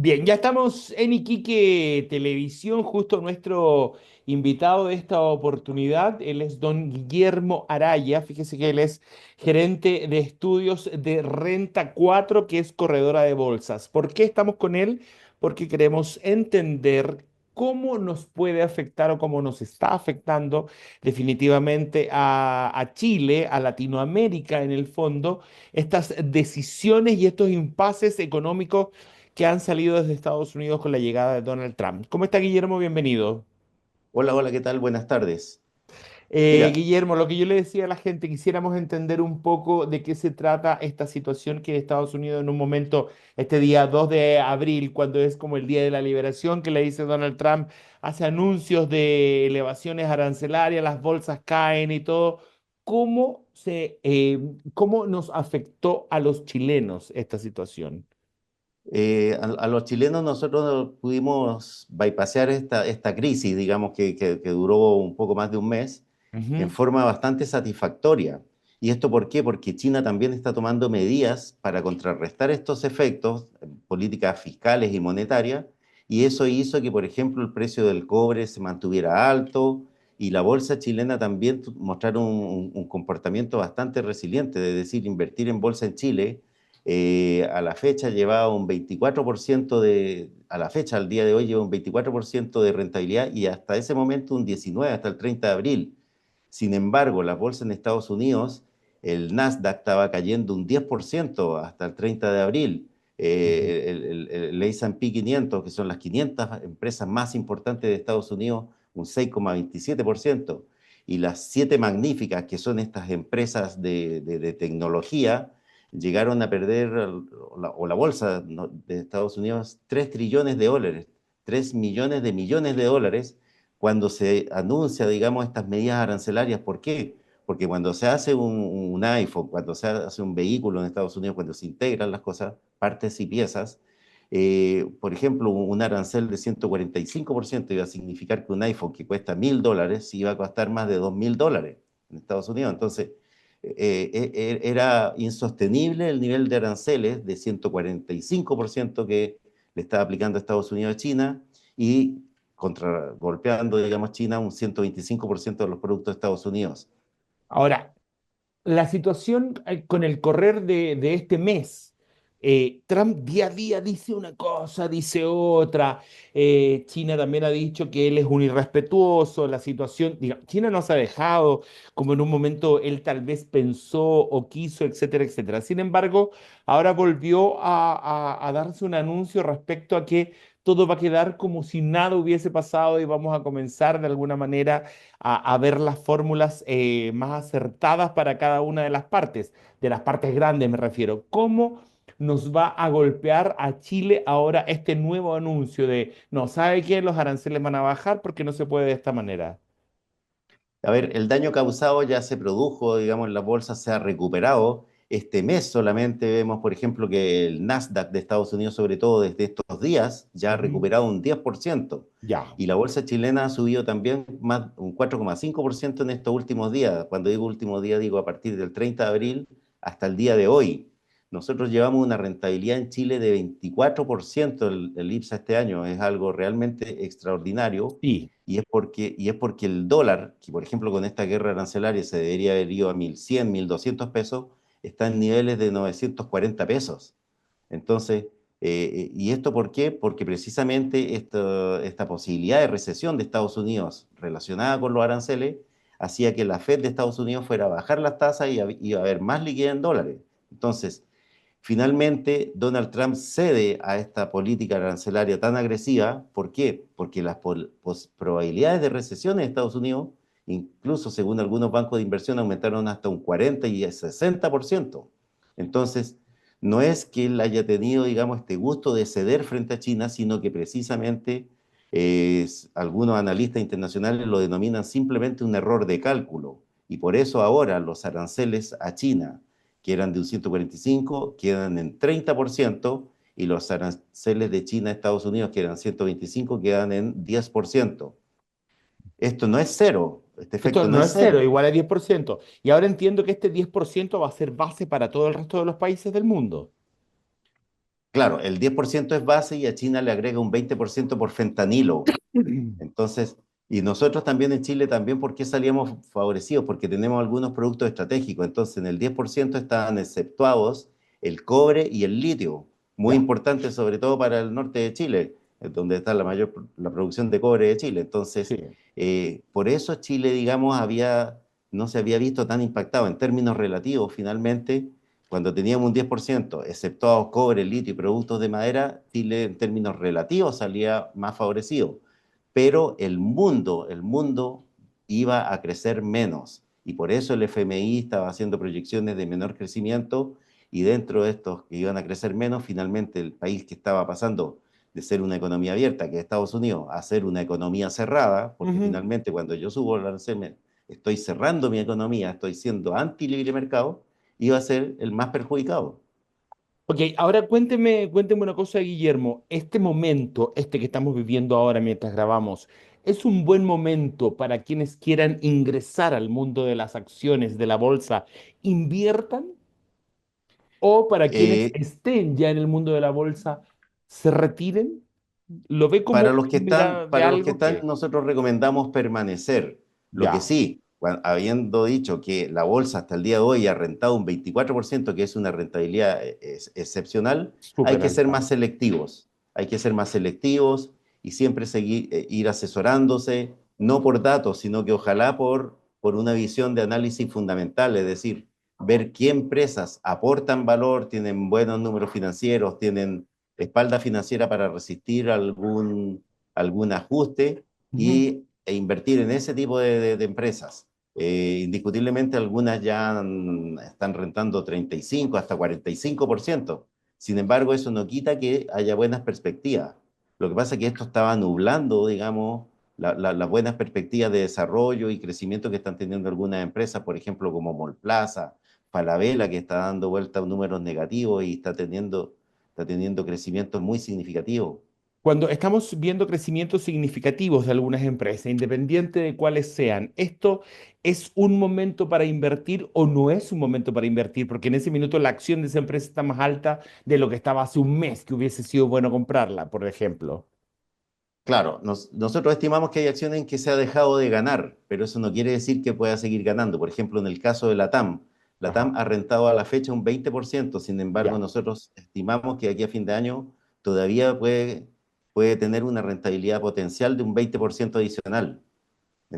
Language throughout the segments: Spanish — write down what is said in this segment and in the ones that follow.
Bien, ya estamos en Iquique Televisión, justo nuestro invitado de esta oportunidad, él es don Guillermo Araya, fíjese que él es gerente de estudios de Renta 4, que es corredora de bolsas. ¿Por qué estamos con él? Porque queremos entender cómo nos puede afectar o cómo nos está afectando definitivamente a Chile, a Latinoamérica en el fondo, estas decisiones y estos impases económicos que han salido desde Estados Unidos con la llegada de Donald Trump. ¿Cómo está Guillermo? Bienvenido. Hola, hola, ¿qué tal? Buenas tardes. Mira, Guillermo, lo que yo le decía a la gente, quisiéramos entender un poco de qué se trata esta situación que Estados Unidos en un momento, este día 2 de abril, cuando es como el día de la liberación, que le dice Donald Trump, hace anuncios de elevaciones arancelarias, las bolsas caen y todo. ¿Cómo nos afectó a los chilenos esta situación? a los chilenos nosotros pudimos bypassear esta crisis, digamos que duró un poco más de un mes, en Ujú, forma bastante satisfactoria. ¿Y esto por qué? Porque China también está tomando medidas para contrarrestar estos efectos, políticas fiscales y monetarias, y eso hizo que, por ejemplo, el precio del cobre se mantuviera alto y la bolsa chilena también mostrara un comportamiento bastante resiliente, es decir, invertir en bolsa en Chile a la fecha llevaba un 24% a la fecha, al día de hoy lleva un 24% de rentabilidad y hasta ese momento un 19%, hasta el 30 de abril. Sin embargo, las bolsas en Estados Unidos, el Nasdaq estaba cayendo un 10% hasta el 30 de abril. ujú. El S&P 500, que son las 500 empresas más importantes de Estados Unidos, un 6,27%. Y las siete magníficas, que son estas empresas de tecnología, llegaron a perder, o la bolsa de Estados Unidos, 3 trillones de dólares, 3 millones de millones de dólares, cuando se anuncia, digamos, estas medidas arancelarias. ¿Por qué? Porque cuando se hace un iPhone, cuando se hace un vehículo en Estados Unidos, cuando se integran las cosas, partes y piezas, por ejemplo, un arancel de 145% iba a significar que un iPhone que cuesta $1.000 iba a costar más de $2.000 en Estados Unidos. Entonces, era insostenible el nivel de aranceles de 145% que le estaba aplicando Estados Unidos a China y golpeando, digamos, China un 125% de los productos de Estados Unidos. Ahora, la situación con el correr de este mes, Trump día a día dice una cosa, dice otra. China también ha dicho que él es un irrespetuoso. La situación, China no se ha dejado, como en un momento él tal vez pensó o quiso, etcétera, etcétera. Sin embargo, ahora volvió a darse un anuncio respecto a que todo va a quedar como si nada hubiese pasado y vamos a comenzar de alguna manera a ver las fórmulas más acertadas para cada una de las partes grandes me refiero. ¿Cómo nos va a golpear a Chile ahora este nuevo anuncio de, no, ¿sabe qué? Los aranceles van a bajar porque no se puede de esta manera? A ver, el daño causado ya se produjo, digamos, la bolsa se ha recuperado. Este mes solamente vemos, por ejemplo, que el Nasdaq de Estados Unidos, sobre todo desde estos días, ya ha Ujú. recuperado un 10%. Ya. Y la bolsa chilena ha subido también más un 4,5% en estos últimos días. Cuando digo últimos días, digo a partir del 30 de abril hasta el día de hoy. Nosotros llevamos una rentabilidad en Chile de 24% el IPSA este año. Es algo realmente extraordinario. Sí. Y es porque el dólar, que por ejemplo con esta guerra arancelaria se debería haber ido a 1.100, 1.200 pesos, está en niveles de 940 pesos. Entonces, ¿y esto por qué? Porque precisamente esta posibilidad de recesión de Estados Unidos relacionada con los aranceles hacía que la Fed de Estados Unidos fuera a bajar las tasas y iba a haber más liquidez en dólares. Entonces, finalmente, Donald Trump cede a esta política arancelaria tan agresiva. ¿Por qué? Porque las probabilidades de recesión en Estados Unidos, incluso según algunos bancos de inversión, aumentaron hasta un 40 y 60%. Entonces, no es que él haya tenido, digamos, este gusto de ceder frente a China, sino que precisamente algunos analistas internacionales lo denominan simplemente un error de cálculo. Y por eso ahora los aranceles a China, que eran de un 145, quedan en 30%, y los aranceles de China a Estados Unidos, que eran 125, quedan en 10%. Esto no es cero, este Esto efecto no no es es cero, cero. igual a 10%. Y ahora entiendo que este 10% va a ser base para todo el resto de los países del mundo. claro, el 10% es base y a China le agrega un 20% por fentanilo. Entonces, y nosotros también en Chile también, ¿por qué salíamos favorecidos? Porque tenemos algunos productos estratégicos. Entonces, en el 10% estaban exceptuados el cobre y el litio, muy Ya, importante sobre todo para el norte de Chile, donde está la producción de cobre de Chile. Entonces, sí. por eso Chile, digamos, no se había visto tan impactado en términos relativos. Finalmente, cuando teníamos un 10%, exceptuados cobre, litio y productos de madera, Chile en términos relativos salía más favorecido, pero el mundo iba a crecer menos y por eso el FMI estaba haciendo proyecciones de menor crecimiento y dentro de estos que iban a crecer menos, finalmente el país que estaba pasando de ser una economía abierta, que es Estados Unidos, a ser una economía cerrada, porque Ujú. finalmente cuando yo subo el arancel estoy cerrando mi economía, estoy siendo anti libre mercado, iba a ser el más perjudicado. Ok, ahora cuénteme una cosa, Guillermo. Este momento, este que estamos viviendo ahora mientras grabamos, ¿es un buen momento para quienes quieran ingresar al mundo de las acciones de la bolsa, inviertan? ¿O para quienes Eh, estén ya en el mundo de la bolsa, se retiren? ¿Lo ve como Para los que una están, mirada de para los que algo están, que nosotros recomendamos permanecer. Lo que ya, sí, habiendo dicho que la bolsa hasta el día de hoy ha rentado un 24%, que es una rentabilidad excepcional, hay súper que ser alta? más selectivos. Hay que ser más selectivos y siempre seguir, ir asesorándose, no por datos, sino que ojalá por una visión de análisis fundamental, es decir, ver qué empresas aportan valor, tienen buenos números financieros, tienen espalda financiera para resistir algún ajuste Ujú, e invertir en ese tipo de empresas. Indiscutiblemente algunas ya están rentando 35 hasta 45%. Sin embargo, eso no quita que haya buenas perspectivas. Lo que pasa es que esto estaba nublando, digamos, las buenas perspectivas de desarrollo y crecimiento que están teniendo algunas empresas, por ejemplo, como Mallplaza, Falabella, que está dando vuelta a números negativos y está teniendo crecimientos muy significativos. cuando estamos viendo crecimientos significativos de algunas empresas, independiente de cuáles sean, ¿esto es un momento para invertir o no es un momento para invertir? Porque en ese minuto la acción de esa empresa está más alta de lo que estaba hace un mes, que hubiese sido bueno comprarla, por ejemplo. Claro, nosotros estimamos que hay acciones en que se ha dejado de ganar, pero eso no quiere decir que pueda seguir ganando. Por ejemplo, en el caso de la Ajá, TAM ha rentado a la fecha un 20%. Sin embargo, ya, nosotros estimamos que aquí a fin de año todavía puede tener una rentabilidad potencial de un 20% adicional.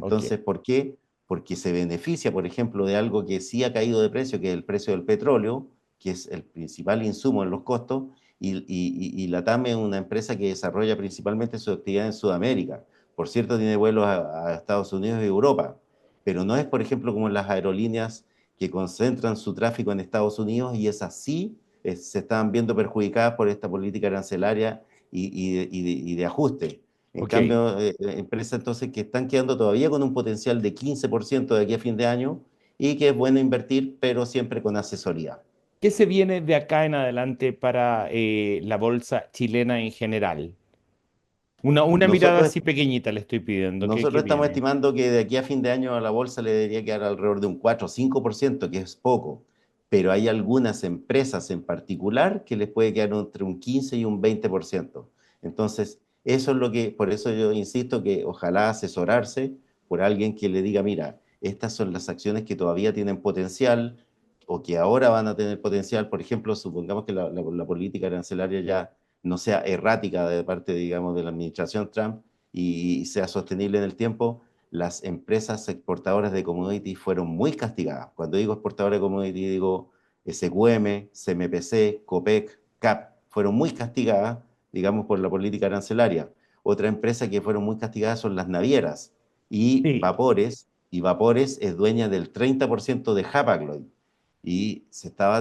ok. Entonces, ¿por qué? Porque se beneficia, por ejemplo, de algo que sí ha caído de precio, que es el precio del petróleo, que es el principal insumo en los costos, y la TAM es una empresa que desarrolla principalmente su actividad en Sudamérica. Por cierto, tiene vuelos a Estados Unidos y Europa, pero no es, por ejemplo, como las aerolíneas que concentran su tráfico en Estados Unidos y es así, se están viendo perjudicadas por esta política arancelaria y de ajuste. En Ok. cambio, empresas entonces que están quedando todavía con un potencial de 15% de aquí a fin de año y que es bueno invertir, pero siempre con asesoría. ¿Qué se viene de acá en adelante para la bolsa chilena en general? Una mirada Nosotros, así pequeñita le estoy pidiendo. ¿Qué nosotros estamos viene? estimando que de aquí a fin de año a la bolsa le debería quedar alrededor de un 4 o 5%, que es poco, pero hay algunas empresas en particular que les puede quedar entre un 15 y un 20%. Entonces, eso es por eso yo insisto que ojalá asesorarse por alguien que le diga, mira, estas son las acciones que todavía tienen potencial o que ahora van a tener potencial. Por ejemplo, supongamos que la política arancelaria ya no sea errática de parte, digamos, de la administración Trump y sea sostenible en el tiempo, las empresas exportadoras de commodities fueron muy castigadas. Cuando digo exportadoras de commodities, digo SQM, CMPC, COPEC, CAP, fueron muy castigadas, digamos, por la política arancelaria. Otra empresa que fueron muy castigadas son las navieras Sí. Y Vapores es dueña del 30% de Hapag-Lloyd y se estaba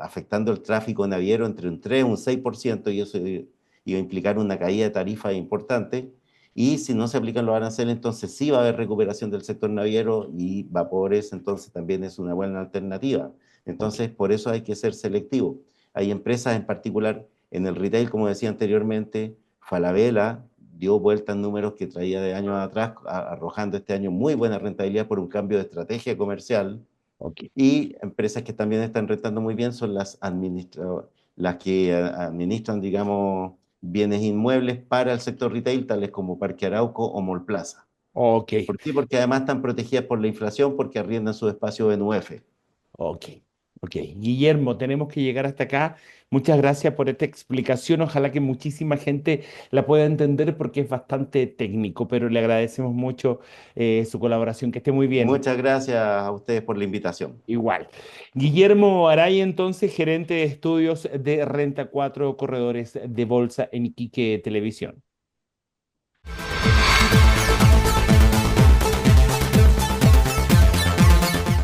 afectando el tráfico naviero entre un 3 y un 6% y eso iba a implicar una caída de tarifa importante. Y si no se aplican los aranceles, entonces sí va a haber recuperación del sector naviero y Vapores entonces también es una buena alternativa. Ok. Entonces, por eso hay que ser selectivo. Hay empresas en particular en el retail, como decía anteriormente, Falabella dio vuelta en números que traía de años atrás, arrojando este año muy buena rentabilidad por un cambio de estrategia comercial Ok. y empresas que también están rentando muy bien son las que administran, digamos, bienes inmuebles para el sector retail, tales como Parque Arauco o Mall Plaza. Ok, ¿Por qué? Porque además están protegidas por la inflación porque arriendan su espacio en UF. ok, ok. Guillermo, tenemos que llegar hasta acá. Muchas gracias por esta explicación. Ojalá que muchísima gente la pueda entender porque es bastante técnico, pero le agradecemos mucho su colaboración. Que esté muy bien. Muchas gracias a ustedes por la invitación. Igual. Guillermo Aray, entonces, gerente de estudios de Renta 4 Corredores de Bolsa en Iquique Televisión.